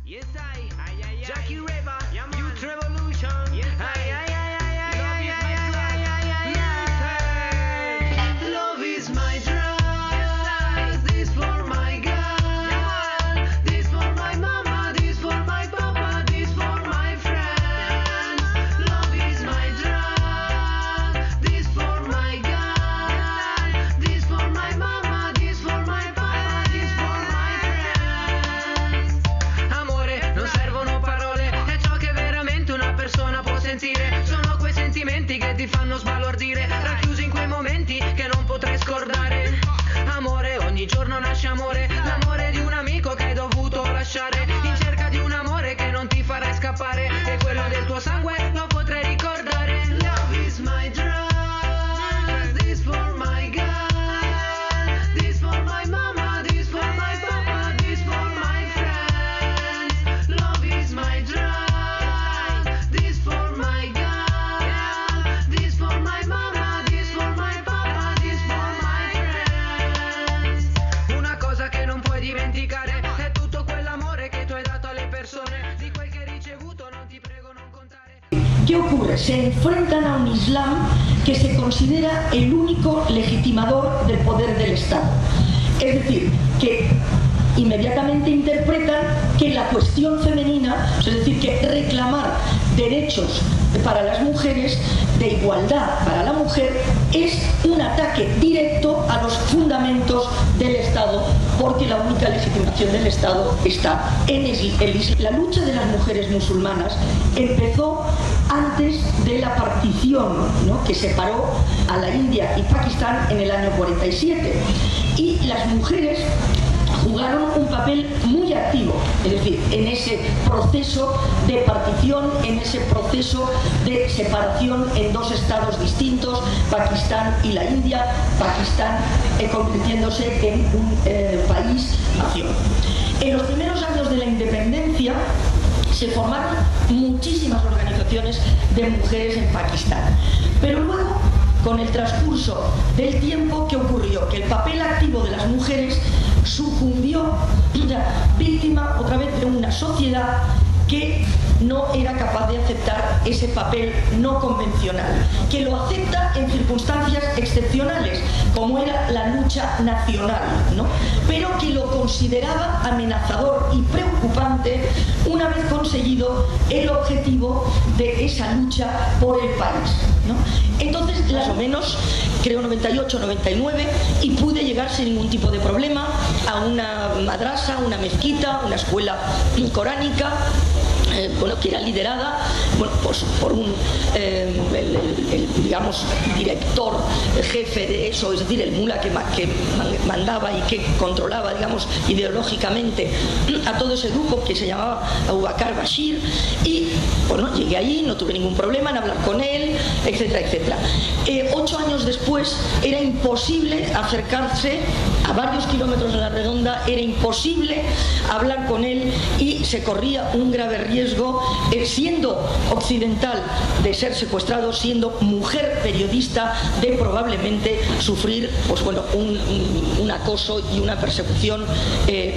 Yes, Jackie River, Youth Revolution. Yes, love is my drug. This for my girl. This for my mama. This for my papa. This for my friends. Love is my drug. This for my girl. This for my mama. This for my papa. This for my friends. Amore, non servono parole, è ciò che veramente una persona può sentire. Sono quei sentimenti che ti fanno sbalordire, racchiusi in quei momenti che non potrai scordare. Amore, ogni giorno nasce amore, l'amore di un amico che hai dovuto lasciare, in cerca di un amore che non ti farai scappare, e quello del tuo sangue lo potrai ricordare. Love is my drug, this for my girl, this for my mama, this for my papa, this for my friends. Love is my drug, this for my girl, this for my mama, this for my papa, this for my friends. Una cosa che non puoi dimenticare è tutto quell'amore che tu hai dato alle persone, di quel che hai ricevuto non ti prego non contare. ¿Qué ocurre? Se enfrentan a un Islam que se considera el único legitimador del poder del Estado. Es decir, que inmediatamente interpretan que la cuestión femenina, es decir, que reclamar derechos para las mujeres, de igualdad para la mujer, es un ataque directo a los fundamentos del Estado, porque la única legitimación del Estado está en el Islam. La lucha de las mujeres musulmanas empezó antes de la partición, ¿no?, que separó a la India y Pakistán en el año 47, y las mujeres jugaron un papel muy activo, es decir, en ese proceso de partición, en ese proceso de separación en dos estados distintos, Pakistán y la India, Pakistán convirtiéndose en un país-nación. En los primeros años de la independencia se formaron muchísimas organizaciones de mujeres en Pakistán, pero luego, con el transcurso del tiempo, ¿qué ocurrió? Que el papel activo de las mujeres sucumbió, víctima otra vez de una sociedad que no era capaz de aceptar ese papel no convencional, que lo acepta en circunstancias excepcionales, como era la lucha nacional, ¿no?, pero que lo consideraba amenazador y preocupante una vez conseguido el objetivo de esa lucha por el país, ¿no? Entonces, más o menos, creo 98, 99, y pude llegar sin ningún tipo de problema a una madrasa, una mezquita, una escuela coránica, que era liderada, pues, por un digamos, director, jefe de eso, es decir, el mula que mandaba y que controlaba, digamos, ideológicamente a todo ese grupo, que se llamaba Abu Bakr Bashir, y bueno, llegué allí, no tuve ningún problema en hablar con él, etcétera, etcétera. 8 años después era imposible acercarse a varios kilómetros de la redonda, era imposible hablar con él, y se corría un grave riesgo, siendo occidental, de ser secuestrado, siendo mujer periodista, de probablemente sufrir, pues bueno, un acoso y una persecución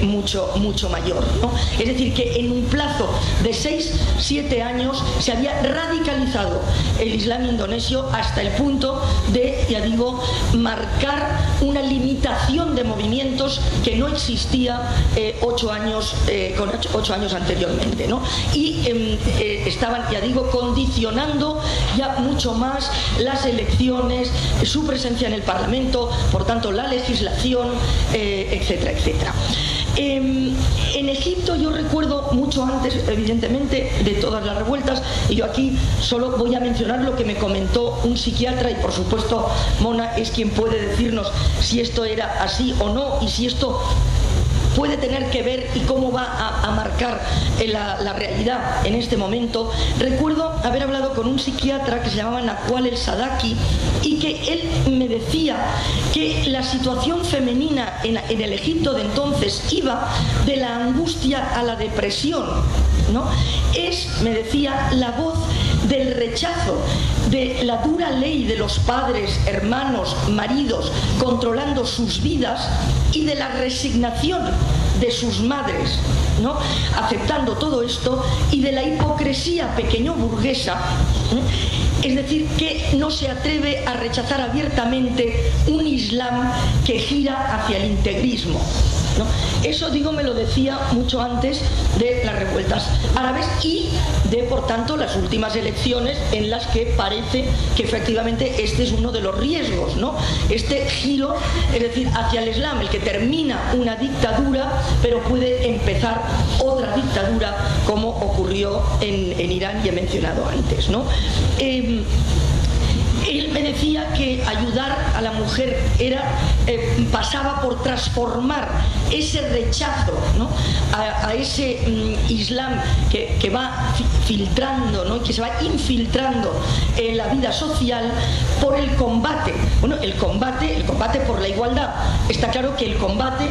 mucho mayor, ¿no? Es decir, que en un plazo de 6-7 años se había radicalizado el Islam indonesio hasta el punto de, ya digo, marcar una limitación de movimientos que no existía 8 años anteriormente, ¿no? Y estaban, ya digo, condicionando ya mucho más las elecciones, su presencia en el Parlamento, por tanto la legislación, etcétera, etcétera. En Egipto yo recuerdo mucho antes, evidentemente, de todas las revueltas, y yo aquí solo voy a mencionar lo que me comentó un psiquiatra, y por supuesto Mona es quien puede decirnos si esto era así o no, y si esto puede tener que ver y cómo va a marcar la realidad en este momento. Recuerdo haber hablado con un psiquiatra que se llamaba Nakwal El Sadaki, y que él me decía que la situación femenina en el Egipto de entonces iba de la angustia a la depresión, ¿no? Me decía, la voz del rechazo, de la dura ley de los padres, hermanos, maridos, controlando sus vidas, y de la resignación de sus madres, ¿no?, aceptando todo esto, y de la hipocresía pequeño burguesa, es decir, que no se atreve a rechazar abiertamente un Islam que gira hacia el integrismo, ¿no? Eso, digo, me lo decía mucho antes de las revueltas árabes y de, por tanto, las últimas elecciones en las que parece que efectivamente este es uno de los riesgos, ¿no? Este giro, es decir, hacia el Islam, el que termina una dictadura, pero puede empezar otra dictadura, como ocurrió en Irán, y he mencionado antes, ¿no? Él me decía que ayudar a la mujer pasaba por transformar ese rechazo, ¿no?, a ese Islam que va filtrando, ¿no?, que se va infiltrando en la vida social, por el combate. Bueno, el combate por la igualdad. Está claro que el combate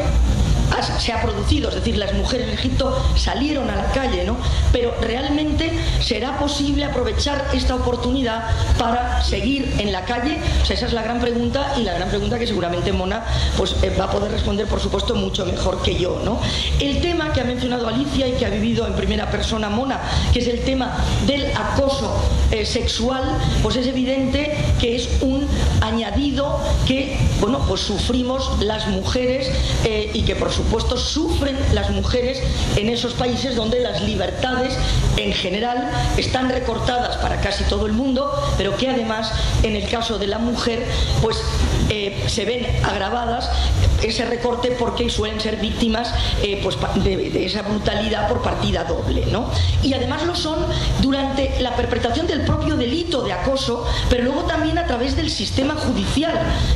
se ha producido, es decir, las mujeres en Egipto salieron a la calle, ¿no? Pero realmente será posible aprovechar esta oportunidad para seguir en la calle. O sea, esa es la gran pregunta, y la gran pregunta que seguramente Mona pues va a poder responder, por supuesto, mucho mejor que yo, ¿no? El tema que ha mencionado Alicia y que ha vivido en primera persona Mona, que es el tema del acoso sexual, pues es evidente que es un añadido que, bueno, pues sufrimos las mujeres y que por supuesto sufren las mujeres en esos países donde las libertades en general están recortadas para casi todo el mundo, pero que además en el caso de la mujer pues se ven agravadas ese recorte, porque suelen ser víctimas pues de esa brutalidad por partida doble, ¿no? Y además lo son durante la perpetración del propio delito de acoso, pero luego también a través del sistema judicial,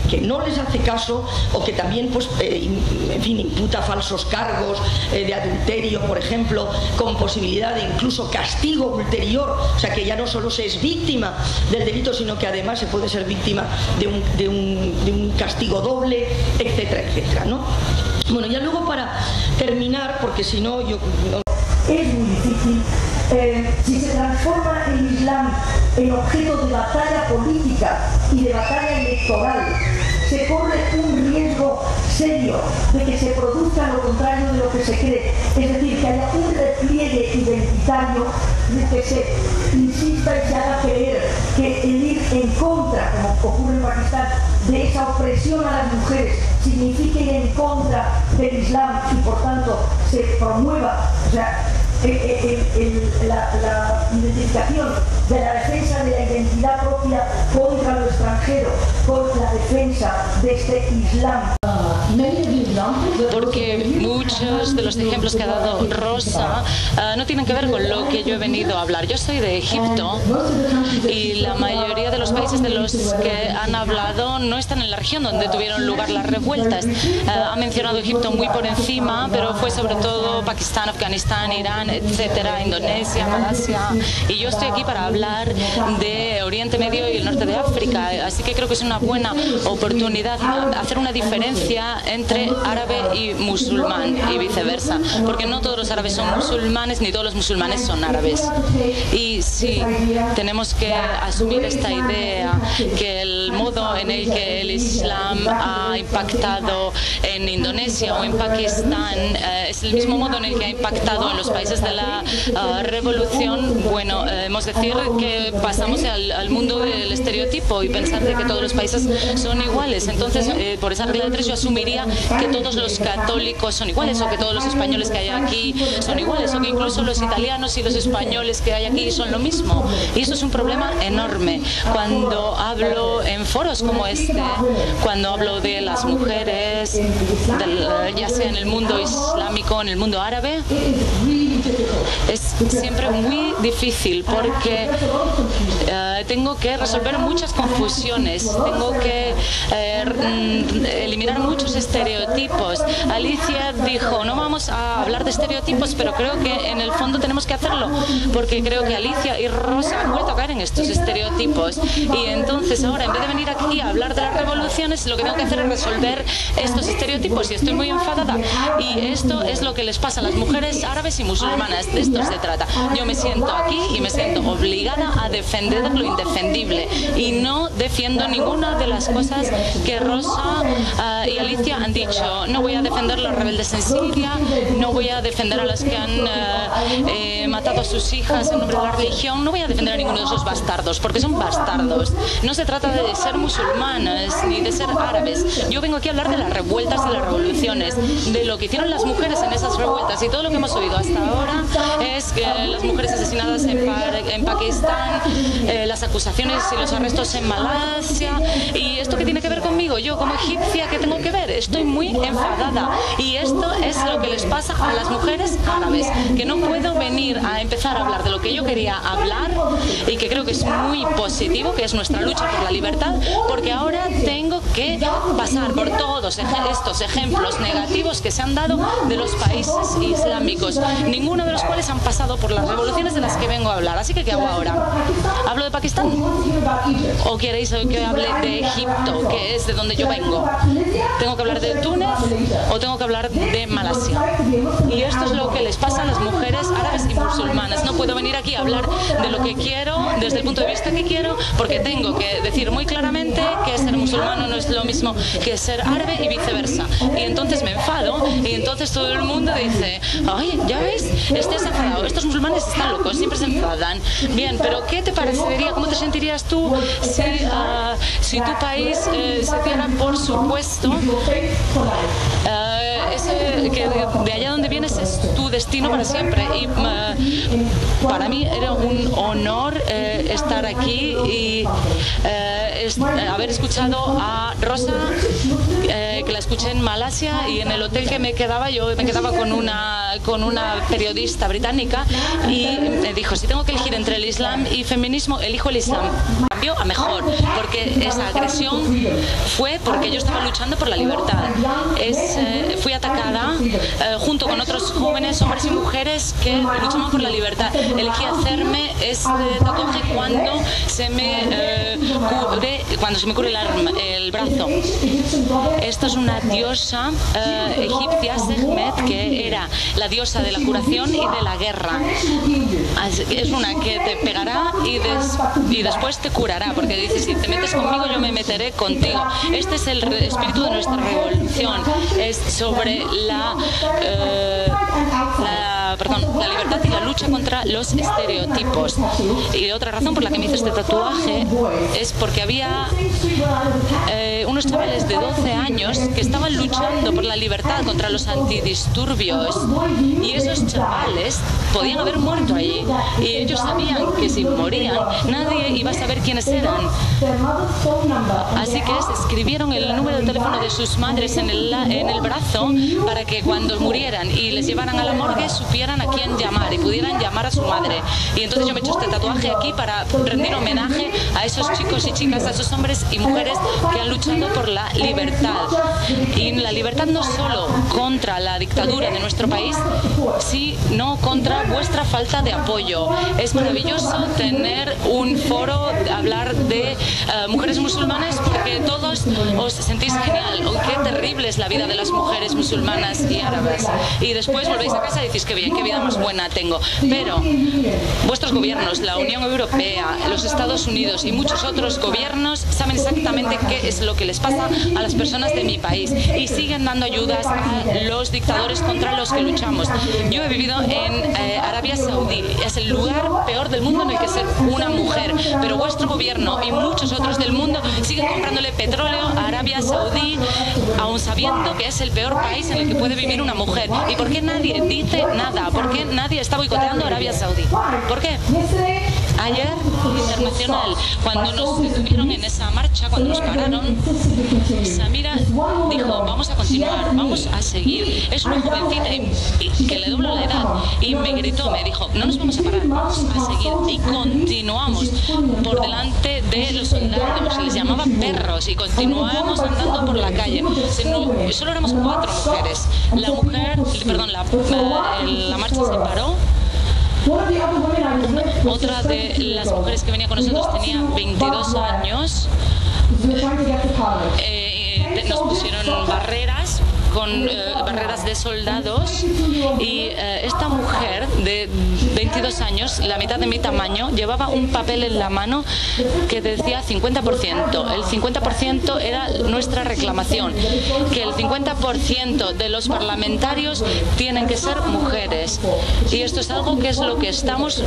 que no les hace caso, o que también pues en fin, imputa falsos cargos de adulterio, por ejemplo, con posibilidad de incluso castigo ulterior. O sea, que ya no solo se es víctima del delito, sino que además se puede ser víctima de un castigo doble, etcétera, etcétera, ¿no? Bueno, ya luego, para terminar, porque si no es muy difícil, si se transforma el Islam en objeto de batalla política y de batalla electoral, se corre un riesgo serio de que se produzca lo contrario de lo que se cree, es decir, que haya un repliegue identitario, de que se insista y se haga creer que el ir en contra, como ocurre en Pakistán, de esa opresión a las mujeres significa ir en contra del Islam y por tanto se promueva, o sea, la identificación de la defensa de la identidad propia contra lo extranjero, con la defensa de este Islam. Porque muchos de los ejemplos que ha dado Rosa no tienen que ver con lo que yo he venido a hablar. Yo soy de Egipto y la mayoría de los países de los que han hablado no están en la región donde tuvieron lugar las revueltas. Ha mencionado Egipto muy por encima, pero fue sobre todo Pakistán, Afganistán, Irán, etcétera, Indonesia, Malasia. Y yo estoy aquí para hablar de Oriente Medio y el norte de África. Así que creo que es una buena oportunidad hacer una diferencia entre árabe y musulmán y viceversa, porque no todos los árabes son musulmanes ni todos los musulmanes son árabes. Y sí, tenemos que asumir esta idea que el modo en el que el Islam ha impactado en Indonesia o en Pakistán es el mismo modo en el que ha impactado en los países de la revolución. Bueno, hemos de decir que pasamos al mundo del estereotipo y pensar de que todos los países son iguales. Entonces, por esa regla de tres, yo asumiría que todos los católicos son iguales, o que todos los españoles que hay aquí son iguales, o que incluso los italianos y los españoles que hay aquí son lo mismo. Y eso es un problema enorme. Cuando hablo en foros como este, cuando hablo de las mujeres, ya sea en el mundo islámico, en el mundo árabe, es siempre muy difícil porque tengo que resolver muchas confusiones, tengo que eliminar muchos estereotipos. Alicia dijo, no vamos a hablar de estereotipos, pero creo que en el fondo tenemos que hacerlo, porque creo que Alicia y Rosa han vuelto a caer en estos estereotipos. Y entonces ahora, en vez de venir aquí a hablar de las revoluciones, lo que tengo que hacer es resolver estos estereotipos, y estoy muy enfadada. Y esto es lo que les pasa a las mujeres árabes y musulmanas. De esto se trata. Yo me siento aquí y me siento obligada a defender lo indefendible, y no defiendo ninguna de las cosas que Rosa y Alicia han dicho. pero no voy a defender a los rebeldes en Siria, no voy a defender a los que han matado a sus hijas en nombre de la religión, no voy a defender a ninguno de esos bastardos, porque son bastardos. No se trata de ser musulmanes ni de ser árabes. Yo vengo aquí a hablar de las revueltas y las revoluciones, de lo que hicieron las mujeres en esas revueltas, y todo lo que hemos oído hasta ahora es que las mujeres asesinadas en Pakistán, las acusaciones y los arrestos en Malasia. ¿Y esto qué tiene que ver conmigo? Yo como egipcia, ¿qué tengo que ver? Estoy muy enfadada, y esto es lo que les pasa a las mujeres árabes, que no puedo venir a empezar a hablar de lo que yo quería hablar y que creo que es muy positivo, que es nuestra lucha por la libertad, porque ahora tengo que pasar por todos estos ejemplos negativos que se han dado de los países islámicos, ninguno de los cuales han pasado por las revoluciones de las que vengo a hablar. Así que ¿qué hago ahora? ¿Hablo de Pakistán? ¿O queréis que hable de Egipto, que es de donde yo vengo? ¿Tengo que hablar de Túnez o tengo que hablar de Malasia? Y esto es lo que les pasa a las mujeres árabes y musulmanas. No puedo venir aquí a hablar de lo que quiero, desde el punto de vista que quiero, porque tengo que decir muy claramente que ser musulmano no es lo mismo que ser árabe y viceversa. Y entonces me enfado, y entonces todo el mundo dice, ay, ya ves, estás enfadado, estos musulmanes están locos, siempre se enfadan. Bien, pero ¿qué te parecería, cómo te sentirías tú si tu país se diera por supuesto que de allá donde vienes es tu destino para siempre? Y para mí era un honor estar aquí y haber escuchado a Rosa, que la escuché en Malasia, y en el hotel que me quedaba, yo me quedaba con una periodista británica, y me dijo, si tengo que elegir entre el Islam y feminismo, elijo el Islam. Cambió a mejor, porque esa agresión fue porque yo estaba luchando por la libertad. Fui atacada junto con otros jóvenes, hombres y mujeres que luchaban por la libertad. Elegí hacerme este tatuaje cuando se me cubre el brazo. Esto es una diosa egipcia, Sekhmet, que era la diosa de la curación y de la guerra. Es una que te pegará y después te curará, porque dice, si te metes conmigo, yo me meteré contigo. Este es el espíritu de nuestra revolución. Es sobre la libertad y la lucha contra los estereotipos. Y otra razón por la que me hice este tatuaje es porque había unos chavales de 12 años que estaban luchando por la libertad contra los antidisturbios, y esos chavales podían haber muerto allí, y ellos sabían que si morían nadie iba a saber quiénes eran. Así que escribieron el número de teléfono de sus madres en el brazo, para que cuando murieran y les llevaran a la morgue supieran a quién llamar y pudieran llamar a su madre. Y entonces yo me he hecho este tatuaje aquí para rendir homenaje a esos chicos y chicas, a esos hombres y mujeres que han luchado por la libertad. Y la libertad no solo contra la dictadura de nuestro país, sino contra vuestra falta de apoyo. Es maravilloso tener un foro, hablar de mujeres musulmanas, porque todos os sentís genial. Oh, qué terrible es la vida de las mujeres musulmanas y árabes. Y después volvéis a casa y decís, qué bien, qué vida más buena tengo. Pero vuestros gobiernos, la Unión Europea, los Estados Unidos y muchos otros gobiernos saben exactamente qué es lo que les pasa a las personas de mi país, y siguen dando ayudas a los dictadores contra los que luchamos. Yo he vivido en Arabia Saudí, es el lugar peor del mundo en el que ser una mujer, pero vuestro gobierno y muchos otros del mundo siguen comprándole petróleo a Arabia Saudí, aun sabiendo que es el peor país en el que puede vivir una mujer. ¿Y por qué nadie dice nada? ¿Por qué nadie está boicoteando a Arabia Saudí? ¿Por qué? Ayer, internacional, cuando nos detuvieron en esa marcha, cuando nos pararon, Samira dijo, vamos a continuar, vamos a seguir. Es una jovencita que le doblo la edad, y me gritó, me dijo, no nos vamos a parar, vamos a seguir. Y continuamos por delante de los soldados, se les llamaba perros, y continuamos andando por la calle. Solo éramos 4 mujeres. La marcha se paró. Otra de las mujeres que venía con nosotros tenía 22 años. Nos pusieron barreras con barreras de soldados, y esta mujer de 22 22 años, la mitad de mi tamaño, llevaba un papel en la mano que decía 50%. El 50% era nuestra reclamación, que el 50% de los parlamentarios tienen que ser mujeres. Y esto es algo que es lo que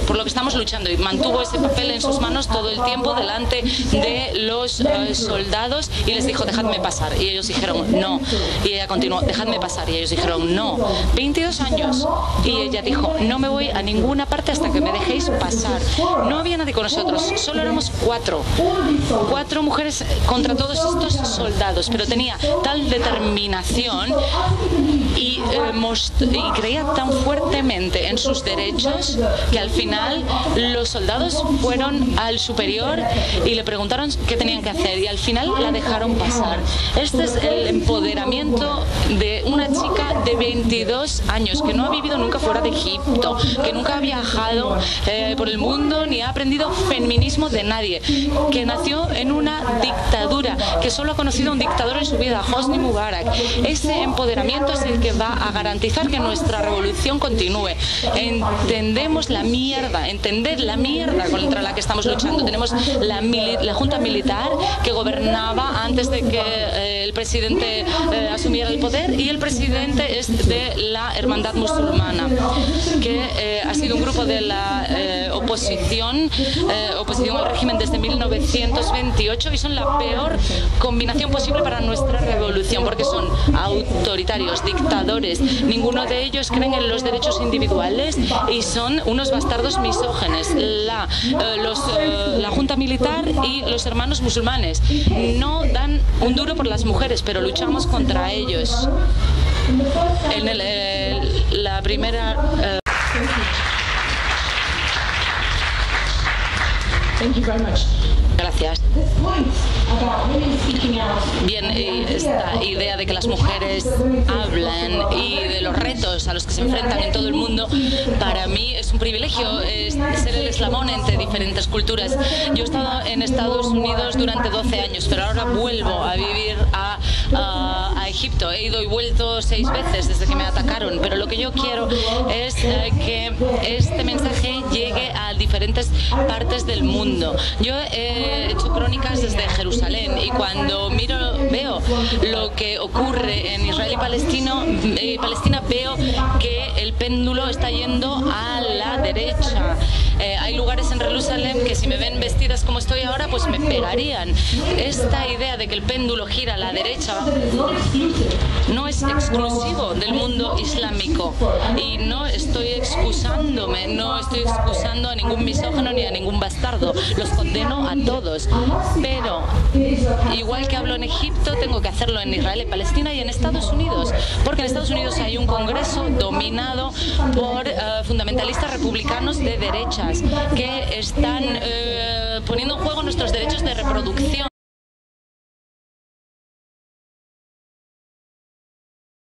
por lo que estamos luchando. Y mantuvo ese papel en sus manos todo el tiempo delante de los soldados y les dijo, dejadme pasar. Y ellos dijeron, no. Y ella continuó, dejadme pasar. Y ellos dijeron, no. 22 años. Y ella dijo, no me voy a ninguna parte hasta que me dejéis pasar. No había nadie con nosotros, solo éramos 4 mujeres contra todos estos soldados, pero tenía tal determinación y creía tan fuertemente en sus derechos que al final los soldados fueron al superior y le preguntaron qué tenían que hacer y al final la dejaron pasar. Este es el empoderamiento de una chica de 22 años que no ha vivido nunca fuera de Egipto, que nunca ha viajado por el mundo ni ha aprendido feminismo de nadie, que nació en una dictadura, que solo ha conocido un dictador en su vida, Hosni Mubarak. Ese empoderamiento es el que va a garantizar que nuestra revolución continúe. Entended la mierda contra la que estamos luchando. Tenemos la junta militar que gobernaba antes de que el presidente asumiera el poder, y el presidente es de la Hermandad Musulmana, que ha sido un grupo de la oposición al régimen desde 1928, y son la peor combinación posible para nuestra revolución, porque son autoritarios, dictadores, ninguno de ellos creen en los derechos individuales y son unos bastardos misógenes. La junta militar y los hermanos musulmanes no dan un duro por las mujeres, pero luchamos contra ellos. En la primera... Thank you very much. Gracias. Bien, esta idea de que las mujeres hablan y de los retos a los que se enfrentan en todo el mundo, para mí es un privilegio ser el eslabón entre diferentes culturas. Yo he estado en Estados Unidos durante 12 años, pero ahora vuelvo a vivir a Egipto. He ido y vuelto 6 veces desde que me atacaron, pero lo que yo quiero es que este mensaje llegue a diferentes partes del mundo. Yo he hecho crónicas desde Jerusalén y cuando veo lo que ocurre en Israel y Palestina, veo que el péndulo está yendo a la derecha. Hay lugares en Jerusalén que si me ven vestidas como estoy ahora, pues me pegarían. Esta idea de que el péndulo gira a la derecha no es exclusivo del mundo islámico, y no estoy excusando a ningún misógino ni a ningún bastardo. Los condeno a todos, pero igual que hablo en Egipto, tengo que hacerlo en Israel, en Palestina y en Estados Unidos, porque en Estados Unidos hay un congreso dominado por fundamentalistas republicanos de derechas que están poniendo en juego nuestros derechos